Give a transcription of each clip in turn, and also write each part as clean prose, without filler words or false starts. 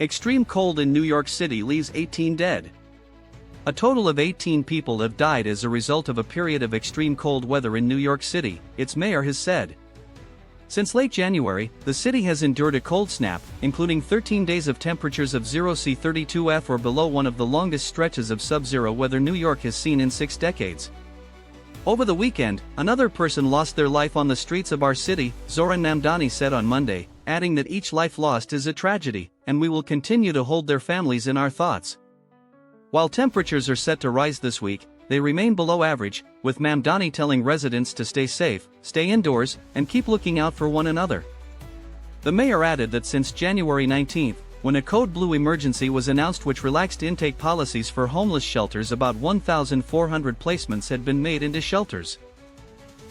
Extreme cold in New York City leaves 18 dead. A total of 18 people have died as a result of a period of extreme cold weather in New York City, its mayor has said. Since late January, the city has endured a cold snap, including 13 days of temperatures of 0°C 32°F or below, one of the longest stretches of sub-zero weather New York has seen in 6 decades. Over the weekend, another person lost their life on the streets of our city, Zoran Namdani said on Monday, adding that each life lost is a tragedy, and we will continue to hold their families in our thoughts. While temperatures are set to rise this week, they remain below average, with Mamdani telling residents to stay safe, stay indoors, and keep looking out for one another. The mayor added that since January 19, when a code blue emergency was announced which relaxed intake policies for homeless shelters, about 1,400 placements had been made into shelters.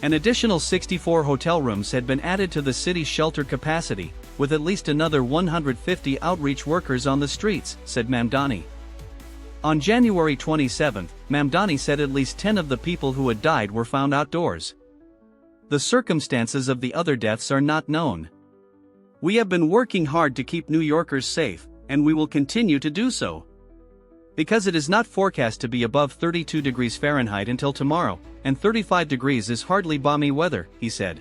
An additional 64 hotel rooms had been added to the city's shelter capacity, with at least another 150 outreach workers on the streets, said Mamdani. On January 27, Mamdani said at least 10 of the people who had died were found outdoors. The circumstances of the other deaths are not known. We have been working hard to keep New Yorkers safe, and we will continue to do so. Because it is not forecast to be above 32 degrees Fahrenheit until tomorrow, and 35 degrees is hardly balmy weather, he said.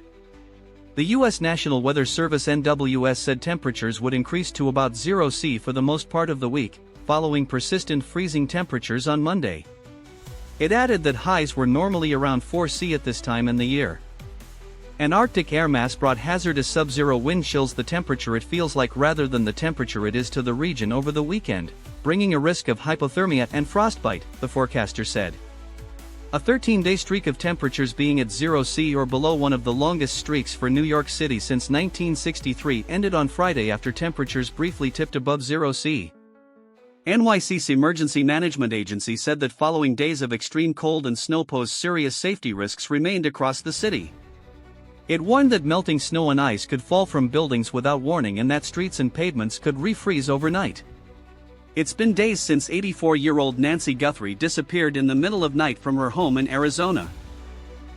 The U.S. National Weather Service NWS said temperatures would increase to about 0°C for the most part of the week, following persistent freezing temperatures on Monday. It added that highs were normally around 4°C at this time in the year. An Arctic air mass brought hazardous sub-zero wind chills, the temperature it feels like rather than the temperature it is to the region over the weekend, bringing a risk of hypothermia and frostbite, the forecaster said. A 13-day streak of temperatures being at 0°C or below, one of the longest streaks for New York City since 1963, ended on Friday after temperatures briefly tipped above 0°C. NYC's Emergency Management Agency said that following days of extreme cold and snow posed serious safety risks remained across the city. It warned that melting snow and ice could fall from buildings without warning and that streets and pavements could refreeze overnight. It's been days since 84-year-old Nancy Guthrie disappeared in the middle of night from her home in Arizona.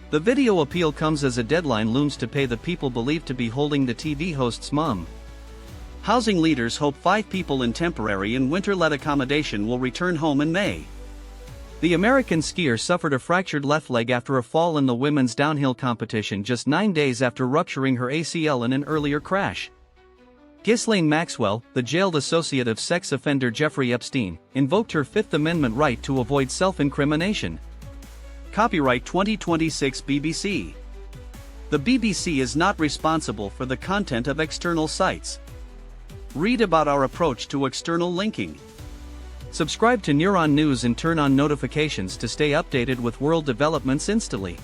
The video appeal comes as a deadline looms to pay the people believed to be holding the TV host's mom. Housing leaders hope 5 people in temporary and winter-let accommodation will return home in May. The American skier suffered a fractured left leg after a fall in the women's downhill competition just 9 days after rupturing her ACL in an earlier crash. Ghislaine Maxwell, the jailed associate of sex offender Jeffrey Epstein, invoked her Fifth Amendment right to avoid self-incrimination. Copyright 2026 BBC. The BBC is not responsible for the content of external sites. Read about our approach to external linking. Subscribe to Neuron News and turn on notifications to stay updated with world developments instantly.